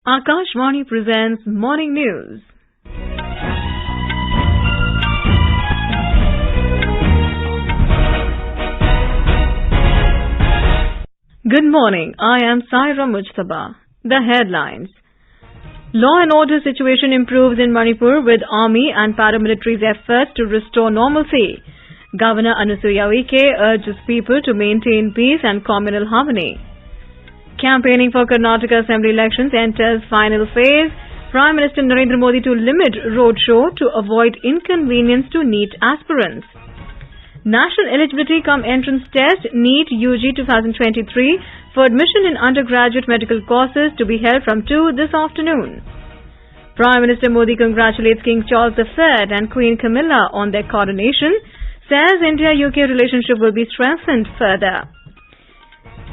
Akashvani presents Morning News. Good morning. I am Saira Mujtaba. The headlines. Law and order situation improves in Manipur with Army and Paramilitary's efforts to restore normalcy. Governor Anusuiya Uikey urges people to maintain peace and communal harmony. Campaigning for Karnataka Assembly elections enters final phase. Prime Minister Narendra Modi to limit roadshow to avoid inconvenience to NEET aspirants. National Eligibility Entrance Test NEET UG 2023 for admission in Undergraduate Medical Courses to be held from 2 this afternoon. Prime Minister Modi congratulates King Charles III and Queen Camilla on their coronation, says India-UK relationship will be strengthened further.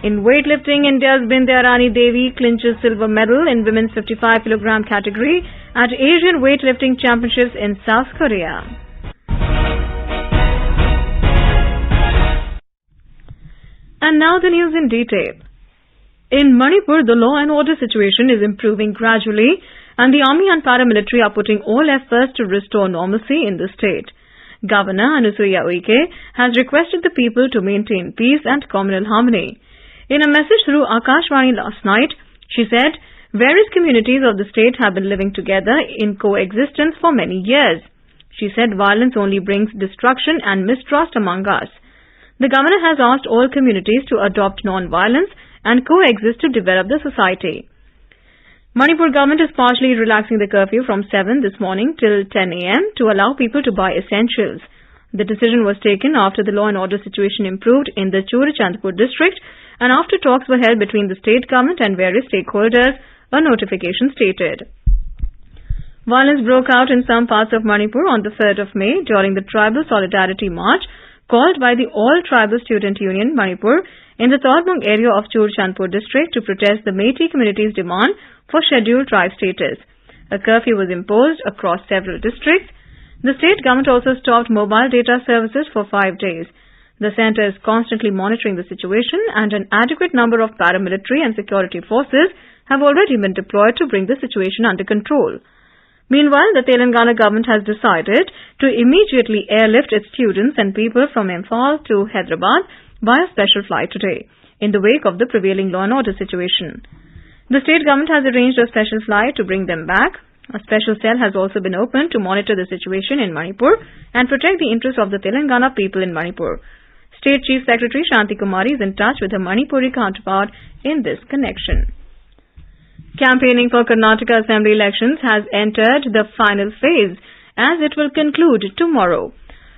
In weightlifting, India's Bindyarani Devi clinches silver medal in women's 55 kg category at Asian Weightlifting Championships in South Korea. And now the news in detail. In Manipur, the law and order situation is improving gradually, and the Army and Paramilitary are putting all efforts to restore normalcy in the state. Governor Anusuiya Uikey has requested the people to maintain peace and communal harmony. In a message through Akashvani last night, she said, various communities of the state have been living together in coexistence for many years. She said violence only brings destruction and mistrust among us. The governor has asked all communities to adopt non-violence and coexist to develop the society. Manipur government is partially relaxing the curfew from 7 this morning till 10 a.m. to allow people to buy essentials. The decision was taken after the law and order situation improved in the Churachandpur district and after talks were held between the state government and various stakeholders, a notification stated. Violence broke out in some parts of Manipur on the 3rd of May during the Tribal Solidarity March called by the All Tribal Student Union Manipur in the Torbung area of Churachandpur district to protest the Meitei community's demand for scheduled tribe status. A curfew was imposed across several districts. The state government also stopped mobile data services for 5 days. The centre is constantly monitoring the situation and an adequate number of paramilitary and security forces have already been deployed to bring the situation under control. Meanwhile, the Telangana government has decided to immediately airlift its students and people from Imphal to Hyderabad by a special flight today, in the wake of the prevailing law and order situation. The state government has arranged a special flight to bring them back. A special cell has also been opened to monitor the situation in Manipur and protect the interests of the Telangana people in Manipur. State Chief Secretary Shanti Kumari is in touch with her Manipuri counterpart in this connection. Campaigning for Karnataka Assembly elections has entered the final phase as it will conclude tomorrow.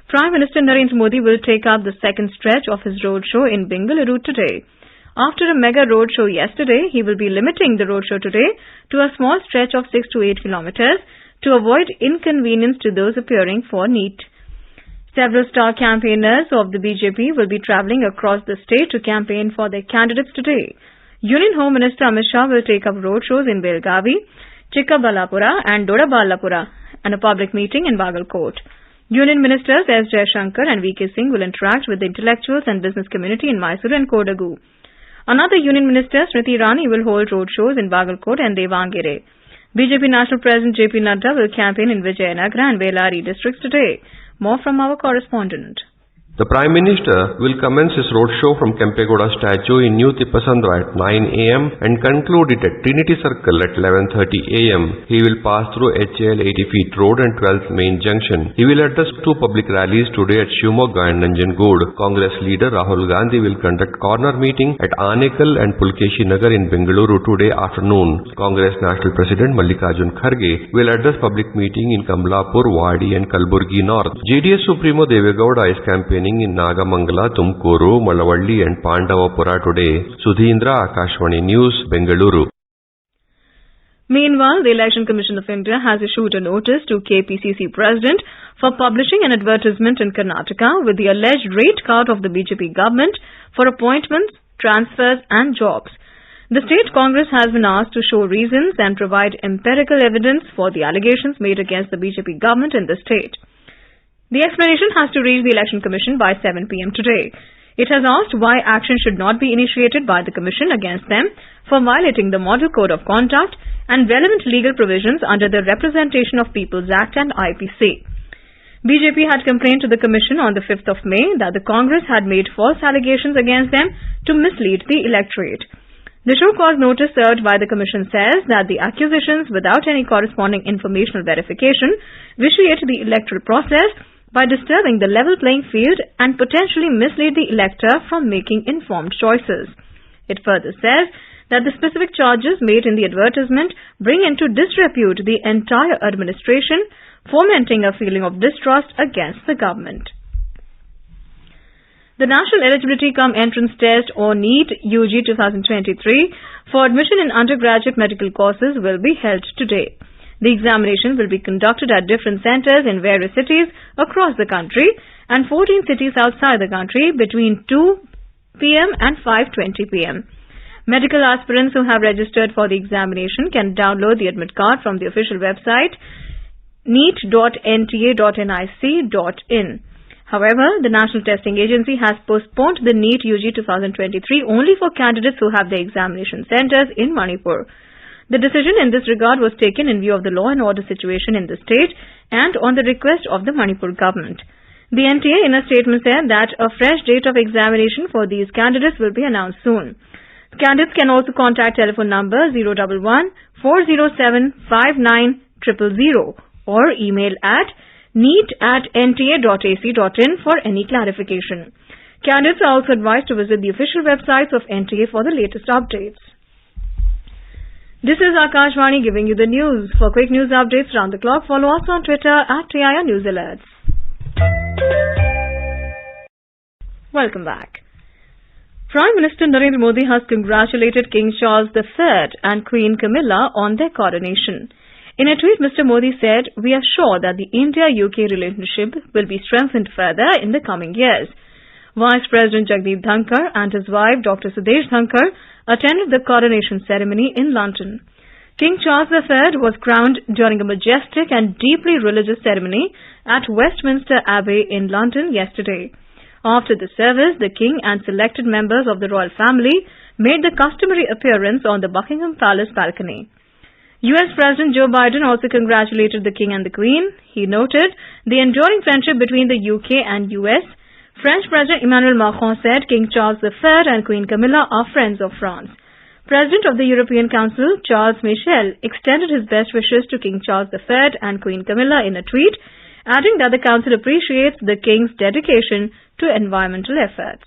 Prime Minister Narendra Modi will take up the second stretch of his roadshow in Bengaluru today. After a mega roadshow yesterday, he will be limiting the roadshow today to a small stretch of 6 to 8 kilometers to avoid inconvenience to those appearing for NEET. Several star campaigners of the BJP will be travelling across the state to campaign for their candidates today. Union Home Minister Amit Shah will take up roadshows in Belgavi, Chikkaballapura and Dodaballapura and a public meeting in Bagalkot. Union Ministers S. Jaishankar and V.K. Singh will interact with the intellectuals and business community in Mysore and Kodagu. Another Union Minister, Smriti Irani, will hold roadshows in Bagalkot and Devangere. BJP National President J.P. Nadda will campaign in Vijayanagara and Bellary districts today. More from our correspondent. The Prime Minister will commence his roadshow from Kempegoda statue in New Tippasandra at 9 a.m. and conclude it at Trinity Circle at 11:30 a.m. He will pass through HAL 80 Feet Road and 12th Main Junction. He will address 2 public rallies today at Shivamogga and Nanjangud. Congress leader Rahul Gandhi will conduct corner meeting at Anekal and Pulkeshi Nagar in Bengaluru today afternoon. Congress National President Mallikarjun Kharge will address public meeting in Kamlapur, Wadi and Kalburgi North. JDS Supremo Devegowda is campaigning in Nagamangala, Tumkuru, Malavalli and Pandavapura today. Sudhindra, Akashvani News, Bengaluru. Meanwhile, the Election Commission of India has issued a notice to KPCC President for publishing an advertisement in Karnataka with the alleged rate cut of the BJP government for appointments, transfers and jobs. The State Congress has been asked to show reasons and provide empirical evidence for the allegations made against the BJP government in the state. The explanation has to reach the Election Commission by 7 p.m. today. It has asked why action should not be initiated by the Commission against them for violating the Model Code of Conduct and relevant legal provisions under the Representation of Peoples Act and IPC. BJP had complained to the Commission on the 5th of May that the Congress had made false allegations against them to mislead the electorate. The show cause notice served by the Commission says that the accusations, without any corresponding informational verification, vitiate the electoral process by disturbing the level playing field and potentially mislead the elector from making informed choices. It further says that the specific charges made in the advertisement bring into disrepute the entire administration, fomenting a feeling of distrust against the government. The National Eligibility Entrance Test or NEET UG 2023 for admission in undergraduate medical courses will be held today. The examination will be conducted at different centers in various cities across the country and 14 cities outside the country between 2 p.m. and 5:20 p.m. Medical aspirants who have registered for the examination can download the admit card from the official website neet.nta.nic.in. However, the National Testing Agency has postponed the NEET UG 2023 only for candidates who have their examination centers in Manipur. The decision in this regard was taken in view of the law and order situation in the state and on the request of the Manipur government. The NTA in a statement said that a fresh date of examination for these candidates will be announced soon. Candidates can also contact telephone number 011 407 59000 or email at neet@nta.ac.in for any clarification. Candidates are also advised to visit the official websites of NTA for the latest updates. This is Akashvani giving you the news. For quick news updates round the clock, follow us on Twitter @TIR News Alerts. Welcome back. Prime Minister Narendra Modi has congratulated King Charles III and Queen Camilla on their coronation. In a tweet, Mr. Modi said, "We are sure that the India-UK relationship will be strengthened further in the coming years." Vice President Jagdeep Dhankar and his wife Dr. Sudesh Dhankar attended the coronation ceremony in London. King Charles III was crowned during a majestic and deeply religious ceremony at Westminster Abbey in London yesterday. After the service, the King and selected members of the royal family made the customary appearance on the Buckingham Palace balcony. US President Joe Biden also congratulated the King and the Queen. He noted the enduring friendship between the UK and US. French President Emmanuel Macron said King Charles III and Queen Camilla are friends of France. President of the European Council, Charles Michel, extended his best wishes to King Charles III and Queen Camilla in a tweet, adding that the Council appreciates the King's dedication to environmental efforts.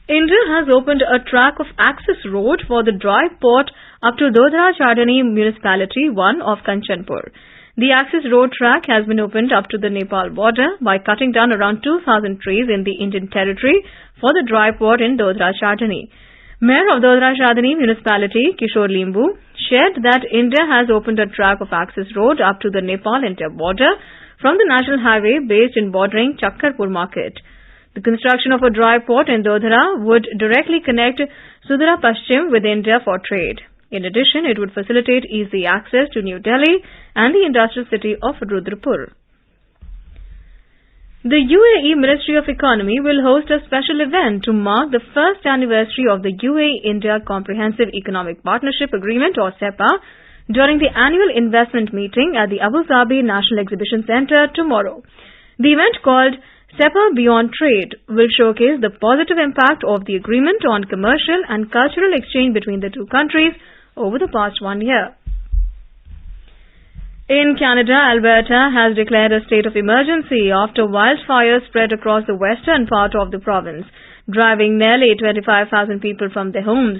India has opened a track of access road for the dry port up to Dodra Chardani Municipality 1 of Kanchanpur. The access road track has been opened up to the Nepal border by cutting down around 2,000 trees in the Indian territory for the dry port in Dodra Chardani. Mayor of Dodra Chardani Municipality, Kishore Limbu, shared that India has opened a track of access road up to the Nepal-India border from the national highway based in bordering Chakkarpur market. The construction of a dry port in Dodra would directly connect Sudara Paschim with India for trade. In addition, it would facilitate easy access to New Delhi and the industrial city of Rudrapur. The UAE Ministry of Economy will host a special event to mark the first anniversary of the UAE-India Comprehensive Economic Partnership Agreement or CEPA during the annual investment meeting at the Abu Dhabi National Exhibition Centre tomorrow. The event called CEPA Beyond Trade will showcase the positive impact of the agreement on commercial and cultural exchange between the two countries over the past 1 year. In Canada, Alberta has declared a state of emergency after wildfires spread across the western part of the province, driving nearly 25,000 people from their homes.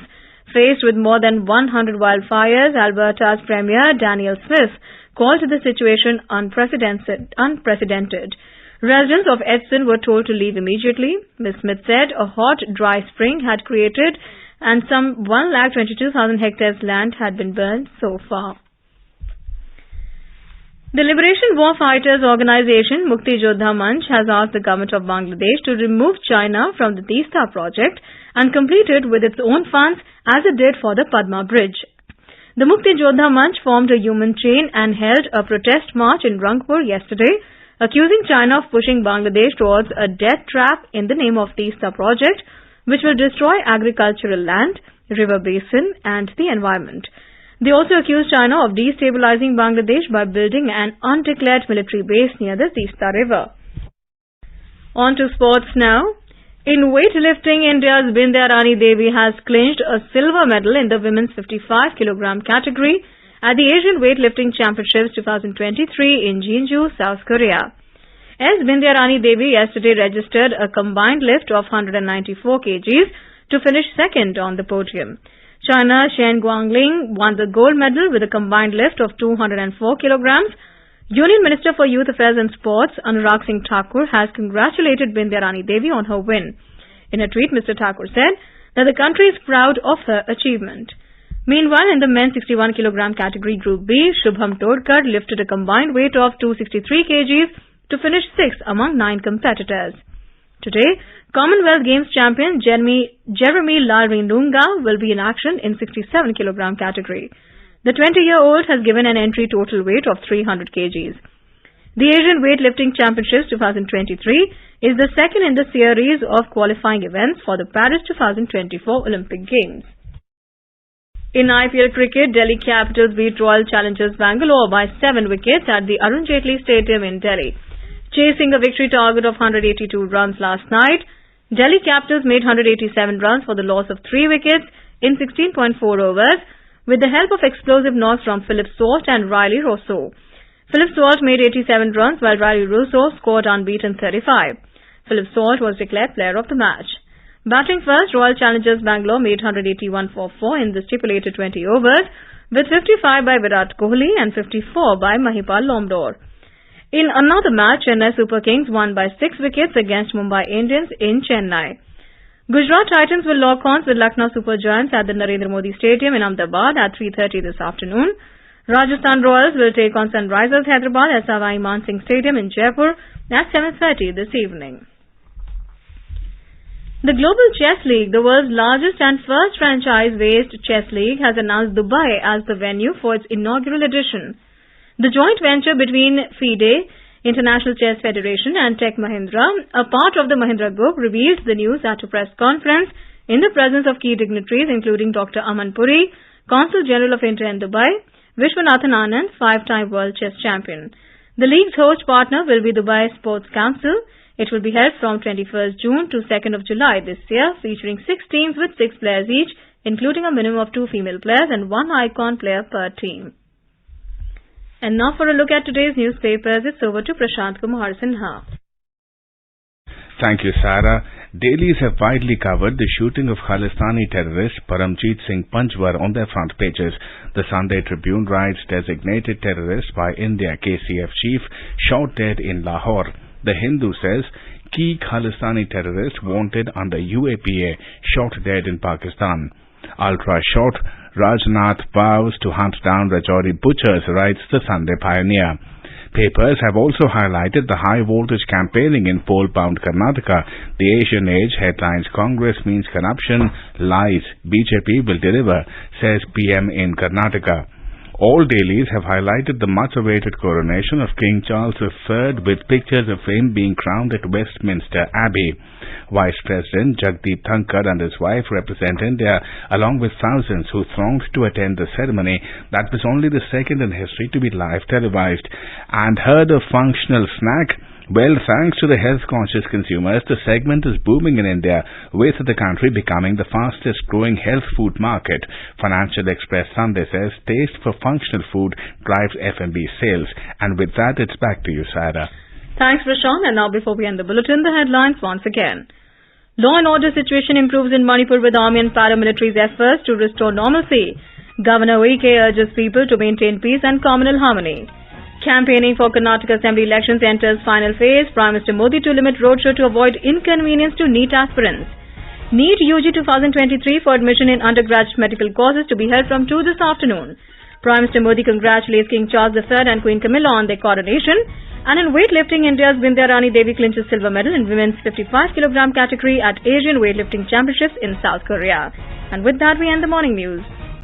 Faced with more than 100 wildfires, Alberta's Premier Daniel Smith called the situation unprecedented. Residents of Edson were told to leave immediately. Ms. Smith said a hot, dry spring had created and some 122,000 hectares land had been burned so far. The Liberation War Fighters Organization Mukti Jodha Manch has asked the government of Bangladesh to remove China from the Teesta project and complete it with its own funds as it did for the Padma Bridge. The Mukti Jodha Manch formed a human chain and held a protest march in Rangpur yesterday accusing China of pushing Bangladesh towards a death trap in the name of Teesta project, which will destroy agricultural land, river basin and the environment. They also accused China of destabilizing Bangladesh by building an undeclared military base near the Teesta River. On to sports now. In weightlifting, India's Bindyarani Devi has clinched a silver medal in the women's 55 kg category at the Asian Weightlifting Championships 2023 in Jeonju, South Korea. As Bindyarani Devi yesterday registered a combined lift of 194 kgs to finish second on the podium. China's Shen Guangling won the gold medal with a combined lift of 204 kilograms. Union Minister for Youth Affairs and Sports, Anurag Singh Thakur, has congratulated Bindyarani Devi on her win. In a tweet, Mr. Thakur said that the country is proud of her achievement. Meanwhile, in the men's 61 kg category Group B, Shubham Todkar lifted a combined weight of 263 kgs to finish sixth among 9 competitors. Today, Commonwealth Games champion Jeremy Lalrinunga will be in action in 67 kg category. The 20-year-old has given an entry total weight of 300 kgs. The Asian Weightlifting Championships 2023 is the second in the series of qualifying events for the Paris 2024 Olympic Games. In IPL cricket, Delhi Capitals beat Royal Challengers Bangalore by 7 wickets at the Arun Jaitley Stadium in Delhi. Chasing a victory target of 182 runs last night, Delhi Capitals made 187 runs for the loss of 3 wickets in 16.4 overs, with the help of explosive knocks from Philip Salt and Riley Rousseau. Philip Salt made 87 runs while Riley Rousseau scored unbeaten 35. Philip Salt was declared player of the match. Batting first, Royal Challengers Bangalore made 181 for 4 in the stipulated 20 overs, with 55 by Virat Kohli and 54 by Mahipal Lomdor. In another match, Chennai Super Kings won by 6 wickets against Mumbai Indians in Chennai. Gujarat Titans will lock horns with Lucknow Super Giants at the Narendra Modi Stadium in Ahmedabad at 3:30 this afternoon. Rajasthan Royals will take on Sunrisers Hyderabad at Savai Man Singh Stadium in Jaipur at 7:30 this evening. The Global Chess League, the world's largest and first franchise-based chess league, has announced Dubai as the venue for its inaugural edition. The joint venture between FIDE, International Chess Federation and Tech Mahindra, a part of the Mahindra Group, revealed the news at a press conference in the presence of key dignitaries including Dr. Aman Puri, Consul General of India in Dubai, Vishwanathan Anand, 5-time world chess champion. The league's host partner will be Dubai Sports Council. It will be held from 21st June to 2nd of July this year, featuring 6 teams with 6 players each, including a minimum of 2 female players and 1 icon player per team. And now for a look at today's newspapers, it's over to Prashant Kumar Sinha. Thank you, Sarah. Dailies have widely covered the shooting of Khalistani terrorist Paramjit Singh Panjwar on their front pages. The Sunday Tribune writes, designated terrorist by India KCF chief shot dead in Lahore. The Hindu says, key Khalistani terrorist wanted under UAPA shot dead in Pakistan. Ultra short, Rajnath vows to hunt down Rajouri butchers, writes the Sunday Pioneer. Papers have also highlighted the high-voltage campaigning in poll-bound Karnataka. The Asian Age headlines, Congress means corruption, lies, BJP will deliver, says PM in Karnataka. All dailies have highlighted the much-awaited coronation of King Charles III with pictures of him being crowned at Westminster Abbey. Vice President Jagdeep Thankar and his wife represent India along with thousands who thronged to attend the ceremony that was only the second in history to be live televised. And heard of functional snack? Well, thanks to the health-conscious consumers, the segment is booming in India, with the country becoming the fastest-growing health food market. Financial Express Sunday says taste for functional food drives F&B sales. And with that, it's back to you, Sarah. Thanks, Prashant. And now, before we end the bulletin, the headlines once again. Law and order situation improves in Manipur with Army and Paramilitary's efforts to restore normalcy. Governor Uikey urges people to maintain peace and communal harmony. Campaigning for Karnataka Assembly elections enters final phase. Prime Minister Modi to limit roadshow to avoid inconvenience to NEET aspirants. NEET UG 2023 for admission in Undergraduate Medical Courses to be held from 2 this afternoon. Prime Minister Modi congratulates King Charles III and Queen Camilla on their coronation. And in weightlifting, India's Bindyarani Devi clinches silver medal in women's 55 kg category at Asian Weightlifting Championships in South Korea. And with that, we end the morning news.